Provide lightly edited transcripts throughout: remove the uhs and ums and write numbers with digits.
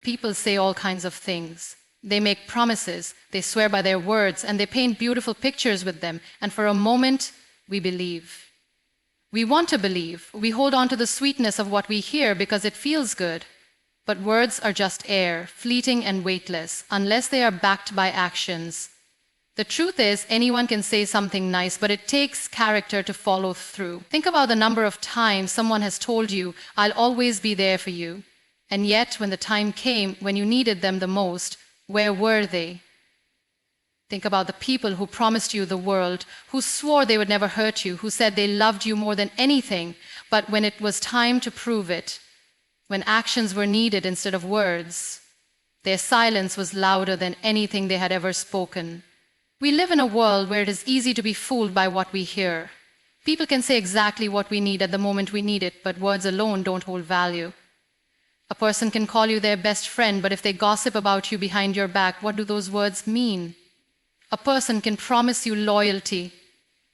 People say all kinds of things. They make promises, they swear by their words, and they paint beautiful pictures with them, and for a moment, we believe. We want to believe. We hold on to the sweetness of what we hear because it feels good. But words are just air, fleeting and weightless, unless they are backed by actions. The truth is, anyone can say something nice, but it takes character to follow through. Think about the number of times someone has told you, "I'll always be there for you." And yet, when the time came, when you needed them the most, where were they? Think about the people who promised you the world, who swore they would never hurt you, who said they loved you more than anything, but when it was time to prove it, when actions were needed instead of words, their silence was louder than anything they had ever spoken. We live in a world where it is easy to be fooled by what we hear. People can say exactly what we need at the moment we need it, but words alone don't hold value. A person can call you their best friend, but if they gossip about you behind your back, what do those words mean? A person can promise you loyalty,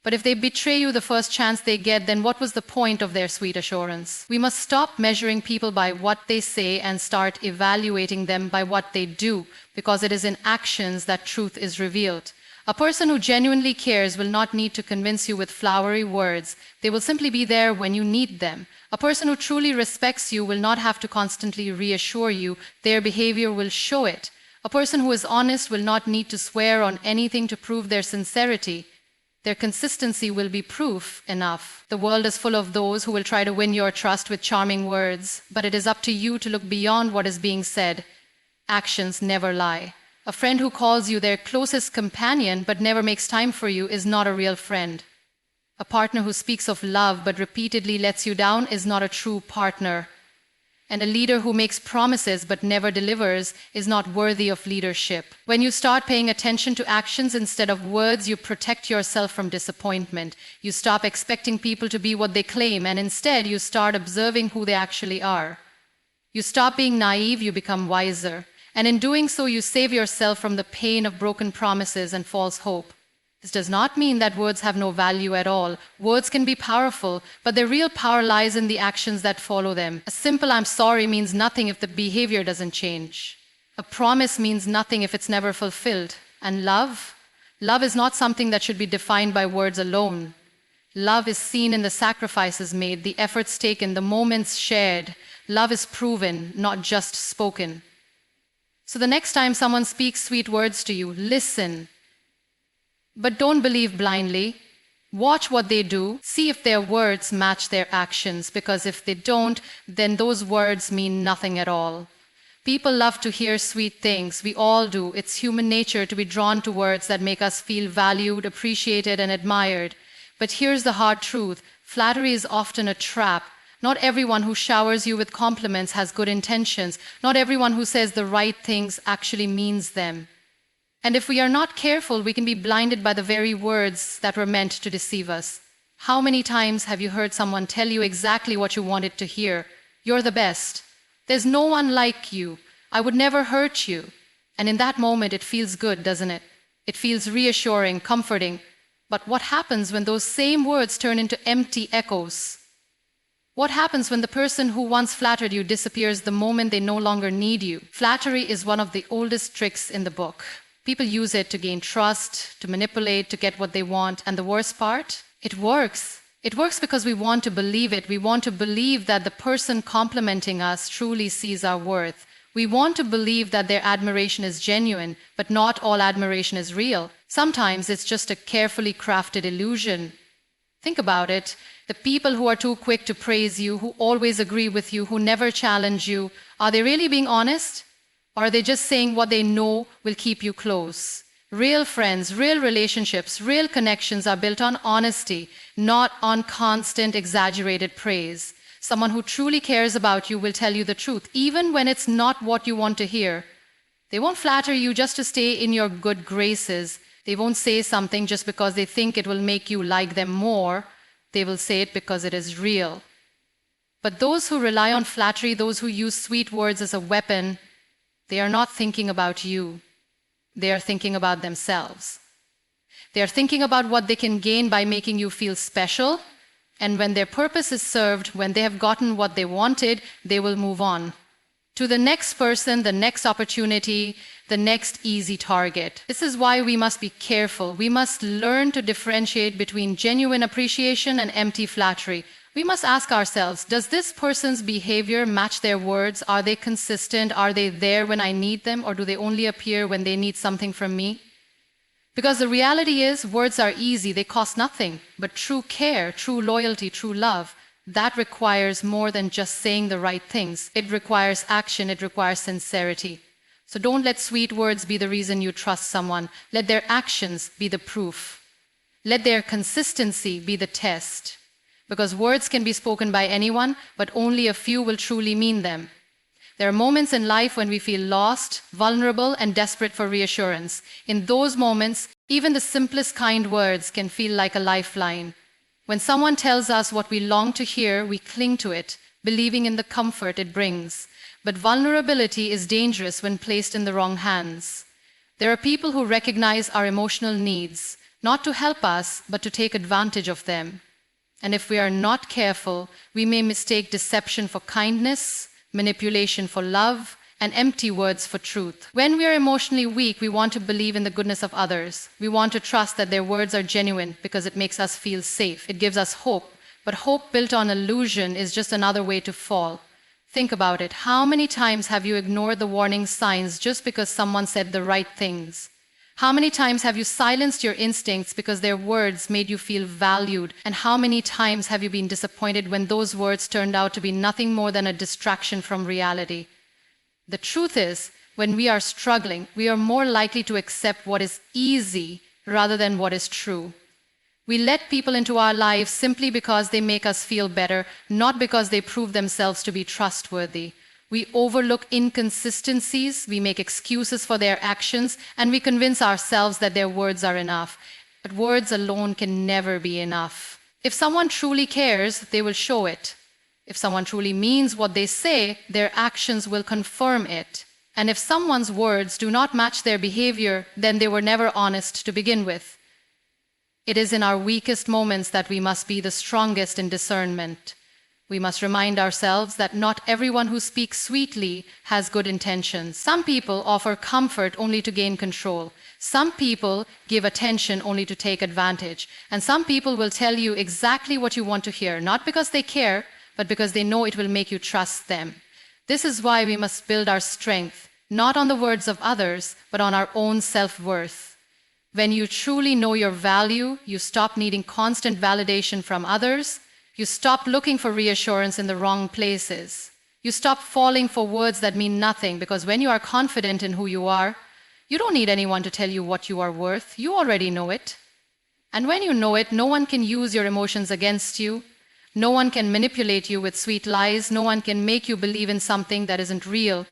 but if they betray you the first chance they get, then what was the point of their sweet assurance? We must stop measuring people by what they say and start evaluating them by what they do, because it is in actions that truth is revealed. A person who genuinely cares will not need to convince you with flowery words. They will simply be there when you need them. A person who truly respects you will not have to constantly reassure you. Their behavior will show it. A person who is honest will not need to swear on anything to prove their sincerity. Their consistency will be proof enough. The world is full of those who will try to win your trust with charming words, but it is up to you to look beyond what is being said. Actions never lie. A friend who calls you their closest companion but never makes time for you is not a real friend. A partner who speaks of love but repeatedly lets you down is not a true partner. And a leader who makes promises but never delivers is not worthy of leadership. When you start paying attention to actions instead of words, you protect yourself from disappointment. You stop expecting people to be what they claim, and instead you start observing who they actually are. You stop being naive, you become wiser. And in doing so, you save yourself from the pain of broken promises and false hope. This does not mean that words have no value at all. Words can be powerful, but their real power lies in the actions that follow them. A simple "I'm sorry" means nothing if the behavior doesn't change. A promise means nothing if it's never fulfilled. And love? Love is not something that should be defined by words alone. Love is seen in the sacrifices made, the efforts taken, the moments shared. Love is proven, not just spoken. So the next time someone speaks sweet words to you, listen. But don't believe blindly. Watch what they do. See if their words match their actions, because if they don't, then those words mean nothing at all. People love to hear sweet things. We all do. It's human nature to be drawn to words that make us feel valued, appreciated, and admired. But here's the hard truth. Flattery is often a trap. Not everyone who showers you with compliments has good intentions. Not everyone who says the right things actually means them. And if we are not careful, we can be blinded by the very words that were meant to deceive us. How many times have you heard someone tell you exactly what you wanted to hear? You're the best. There's no one like you. I would never hurt you. And in that moment, it feels good, doesn't it? It feels reassuring, comforting. But what happens when those same words turn into empty echoes? What happens when the person who once flattered you disappears the moment they no longer need you? Flattery is one of the oldest tricks in the book. People use it to gain trust, to manipulate, to get what they want. And the worst part? It works. It works because we want to believe it. We want to believe that the person complimenting us truly sees our worth. We want to believe that their admiration is genuine, but not all admiration is real. Sometimes it's just a carefully crafted illusion. Think about it. The people who are too quick to praise you, who always agree with you, who never challenge you, are they really being honest? Or are they just saying what they know will keep you close? Real friends, real relationships, real connections are built on honesty, not on constant exaggerated praise. Someone who truly cares about you will tell you the truth, even when it's not what you want to hear. They won't flatter you just to stay in your good graces. They won't say something just because they think it will make you like them more. They will say it because it is real. But those who rely on flattery, those who use sweet words as a weapon, they are not thinking about you. They are thinking about themselves. They are thinking about what they can gain by making you feel special, and when their purpose is served, when they have gotten what they wanted, they will move on. to the next person, the next opportunity, the next easy target. This is why we must be careful. We must learn to differentiate between genuine appreciation and empty flattery. We must ask ourselves, does this person's behavior match their words? Are they consistent? Are they there when I need them? Or do they only appear when they need something from me? Because the reality is, words are easy, they cost nothing. But true care, true loyalty, true love, that requires more than just saying the right things. It requires action, it requires sincerity. So don't let sweet words be the reason you trust someone. Let their actions be the proof. Let their consistency be the test. Because words can be spoken by anyone, but only a few will truly mean them. There are moments in life when we feel lost, vulnerable, and desperate for reassurance. In those moments, even the simplest kind words can feel like a lifeline. When someone tells us what we long to hear, we cling to it, believing in the comfort it brings. But vulnerability is dangerous when placed in the wrong hands. There are people who recognize our emotional needs, not to help us, but to take advantage of them. And if we are not careful, we may mistake deception for kindness, manipulation for love, and empty words for truth. When we are emotionally weak, we want to believe in the goodness of others. We want to trust that their words are genuine because it makes us feel safe. It gives us hope. But hope built on illusion is just another way to fall. Think about it. How many times have you ignored the warning signs just because someone said the right things? How many times have you silenced your instincts because their words made you feel valued? And how many times have you been disappointed when those words turned out to be nothing more than a distraction from reality? The truth is, when we are struggling, we are more likely to accept what is easy rather than what is true. We let people into our lives simply because they make us feel better, not because they prove themselves to be trustworthy. We overlook inconsistencies, we make excuses for their actions, and we convince ourselves that their words are enough. But words alone can never be enough. If someone truly cares, they will show it. If someone truly means what they say, their actions will confirm it. And if someone's words do not match their behavior, then they were never honest to begin with. It is in our weakest moments that we must be the strongest in discernment. We must remind ourselves that not everyone who speaks sweetly has good intentions. Some people offer comfort only to gain control. Some people give attention only to take advantage. And some people will tell you exactly what you want to hear, not because they care, but because they know it will make you trust them. This is why we must build our strength, not on the words of others, but on our own self-worth. When you truly know your value, you stop needing constant validation from others. You stop looking for reassurance in the wrong places. You stop falling for words that mean nothing, because when you are confident in who you are, you don't need anyone to tell you what you are worth. You already know it. And when you know it, no one can use your emotions against you. No one can manipulate you with sweet lies. No one can make you believe in something that isn't real.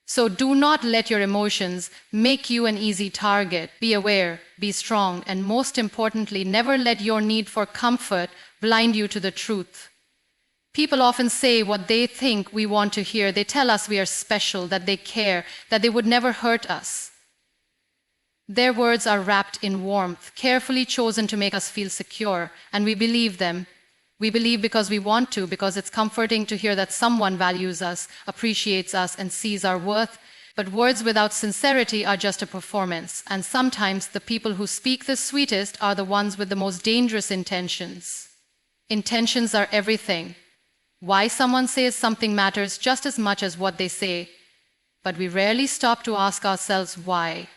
So do not let your emotions make you an easy target. Be aware, be strong, and most importantly, never let your need for comfort blind you to the truth. People often say what they think we want to hear. They tell us we are special, that they care, that they would never hurt us. Their words are wrapped in warmth, carefully chosen to make us feel secure, and we believe them. We believe because we want to, because it's comforting to hear that someone values us, appreciates us, and sees our worth. But words without sincerity are just a performance, and sometimes the people who speak the sweetest are the ones with the most dangerous intentions. Intentions are everything. Why someone says something matters just as much as what they say, but we rarely stop to ask ourselves why.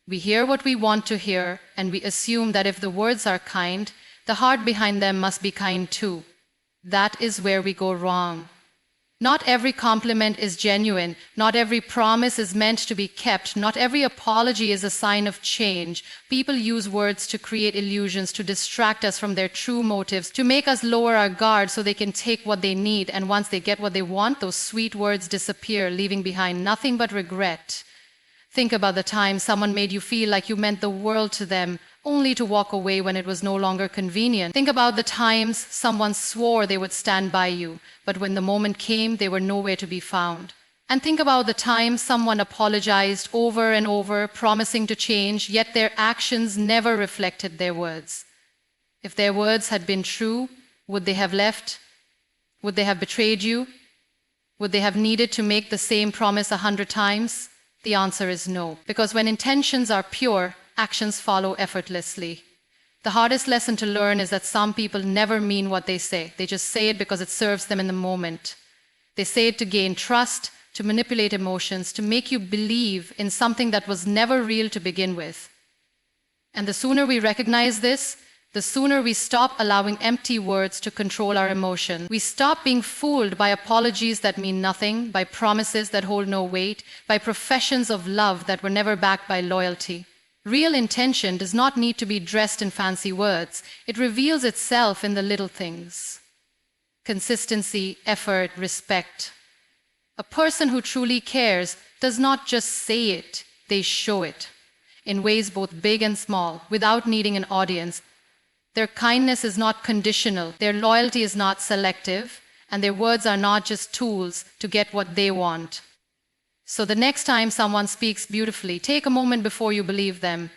We hear what we want to hear, and we assume that if the words are kind, the heart behind them must be kind too. That is where we go wrong. Not every compliment is genuine. Not every promise is meant to be kept. Not every apology is a sign of change. People use words to create illusions, to distract us from their true motives, to make us lower our guard so they can take what they need. And once they get what they want, those sweet words disappear, leaving behind nothing but regret. Think about the time someone made you feel like you meant the world to them, only to walk away when it was no longer convenient. Think about the times someone swore they would stand by you, but when the moment came, they were nowhere to be found. And think about the times someone apologized over and over, promising to change, yet their actions never reflected their words. If their words had been true, would they have left? Would they have betrayed you? Would they have needed to make the same promise 100 times? The answer is no, because when intentions are pure, actions follow effortlessly. The hardest lesson to learn is that some people never mean what they say. They just say it because it serves them in the moment. They say it to gain trust, to manipulate emotions, to make you believe in something that was never real to begin with. And the sooner we recognize this, the sooner we stop allowing empty words to control our emotion. We stop being fooled by apologies that mean nothing, by promises that hold no weight, by professions of love that were never backed by loyalty. Real intention does not need to be dressed in fancy words. It reveals itself in the little things. Consistency, effort, respect. A person who truly cares does not just say it, they show it. In ways both big and small, without needing an audience. Their kindness is not conditional, their loyalty is not selective, and their words are not just tools to get what they want. So the next time someone speaks beautifully, take a moment before you believe them.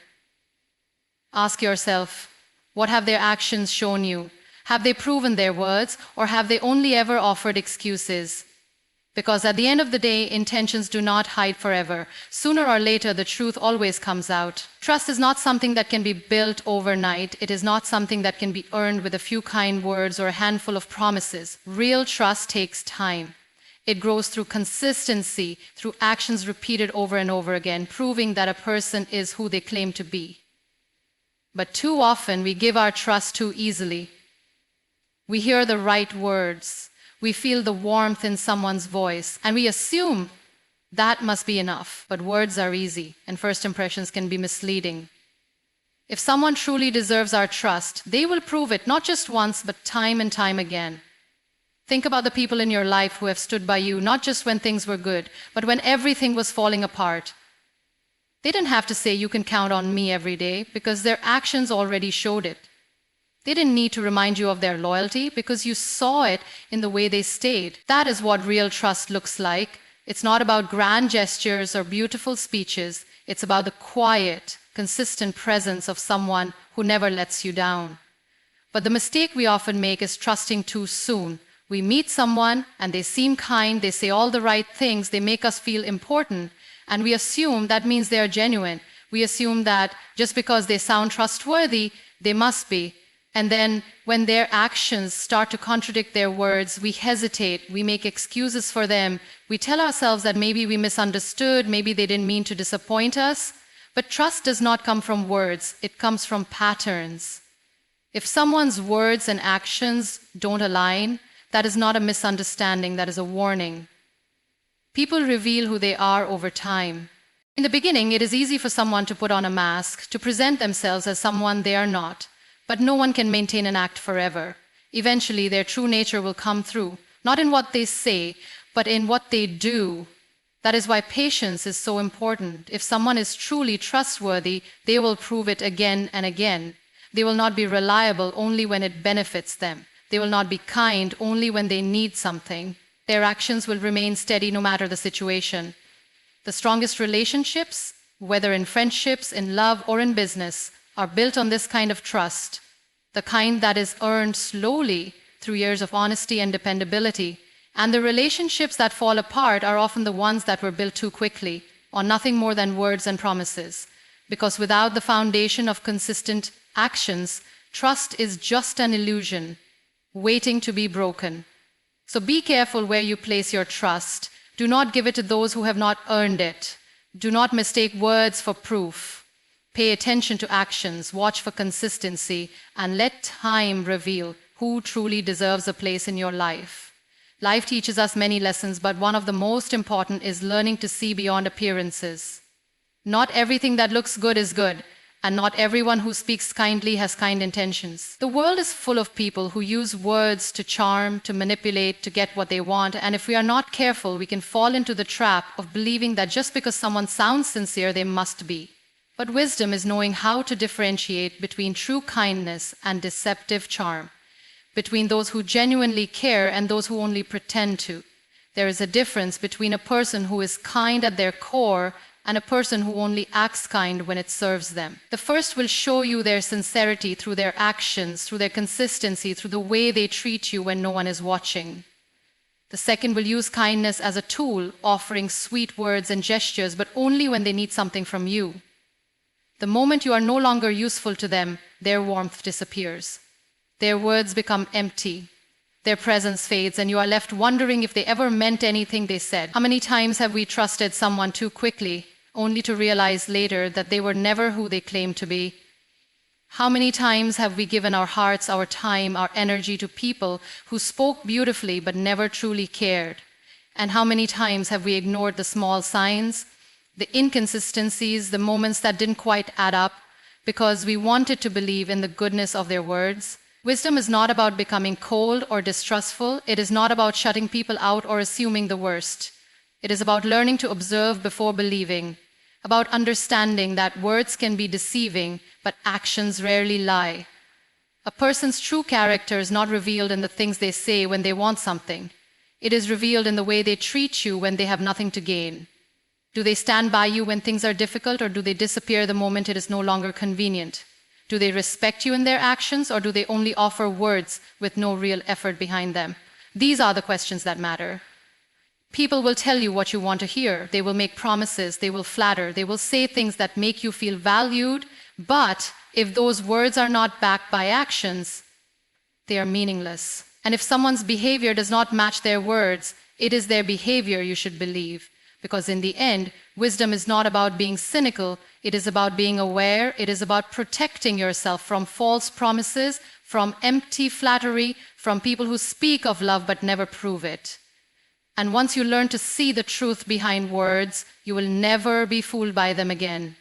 Ask yourself, what have their actions shown you? Have they proven their words, or have they only ever offered excuses? Because at the end of the day, intentions do not hide forever. Sooner or later, the truth always comes out. Trust is not something that can be built overnight. It is not something that can be earned with a few kind words or a handful of promises. Real trust takes time. It grows through consistency, through actions repeated over and over again, proving that a person is who they claim to be. But too often, we give our trust too easily. We hear the right words. We feel the warmth in someone's voice, and we assume that must be enough. But words are easy, and first impressions can be misleading. If someone truly deserves our trust, they will prove it not just once, but time and time again. Think about the people in your life who have stood by you, not just when things were good, but when everything was falling apart. They didn't have to say, "You can count on me every day," because their actions already showed it. They didn't need to remind you of their loyalty because you saw it in the way they stayed. That is what real trust looks like. It's not about grand gestures or beautiful speeches. It's about the quiet, consistent presence of someone who never lets you down. But the mistake we often make is trusting too soon. We meet someone and they seem kind, they say all the right things, they make us feel important, and we assume that means they are genuine. We assume that just because they sound trustworthy, they must be. And then when their actions start to contradict their words, we hesitate, we make excuses for them, we tell ourselves that maybe we misunderstood, maybe they didn't mean to disappoint us. But trust does not come from words, it comes from patterns. If someone's words and actions don't align, that is not a misunderstanding, that is a warning. People reveal who they are over time. In the beginning, it is easy for someone to put on a mask, to present themselves as someone they are not. But no one can maintain an act forever. Eventually, their true nature will come through, not in what they say, but in what they do. That is why patience is so important. If someone is truly trustworthy, they will prove it again and again. They will not be reliable only when it benefits them. They will not be kind only when they need something. Their actions will remain steady no matter the situation. The strongest relationships, whether in friendships, in love, or in business, are built on this kind of trust, the kind that is earned slowly through years of honesty and dependability. And the relationships that fall apart are often the ones that were built too quickly, on nothing more than words and promises. Because without the foundation of consistent actions, trust is just an illusion, waiting to be broken. So be careful where you place your trust. Do not give it to those who have not earned it. Do not mistake words for proof. Pay attention to actions, watch for consistency, and let time reveal who truly deserves a place in your life. Life teaches us many lessons, but one of the most important is learning to see beyond appearances. Not everything that looks good is good, and not everyone who speaks kindly has kind intentions. The world is full of people who use words to charm, to manipulate, to get what they want, and if we are not careful, we can fall into the trap of believing that just because someone sounds sincere, they must be. But wisdom is knowing how to differentiate between true kindness and deceptive charm, between those who genuinely care and those who only pretend to. There is a difference between a person who is kind at their core and a person who only acts kind when it serves them. The first will show you their sincerity through their actions, through their consistency, through the way they treat you when no one is watching. The second will use kindness as a tool, offering sweet words and gestures, but only when they need something from you. The moment you are no longer useful to them, their warmth disappears. Their words become empty. Their presence fades, and you are left wondering if they ever meant anything they said. How many times have we trusted someone too quickly, only to realize later that they were never who they claimed to be? How many times have we given our hearts, our time, our energy to people who spoke beautifully but never truly cared? And how many times have we ignored the small signs, the inconsistencies, the moments that didn't quite add up, because we wanted to believe in the goodness of their words? Wisdom is not about becoming cold or distrustful. It is not about shutting people out or assuming the worst. It is about learning to observe before believing, about understanding that words can be deceiving, but actions rarely lie. A person's true character is not revealed in the things they say when they want something. It is revealed in the way they treat you when they have nothing to gain. Do they stand by you when things are difficult, or do they disappear the moment it is no longer convenient? Do they respect you in their actions, or do they only offer words with no real effort behind them? These are the questions that matter. People will tell you what you want to hear. They will make promises. They will flatter. They will say things that make you feel valued. But if those words are not backed by actions, they are meaningless. And if someone's behavior does not match their words, it is their behavior you should believe. Because in the end, wisdom is not about being cynical. It is about being aware. It is about protecting yourself from false promises, from empty flattery, from people who speak of love but never prove it. And once you learn to see the truth behind words, you will never be fooled by them again.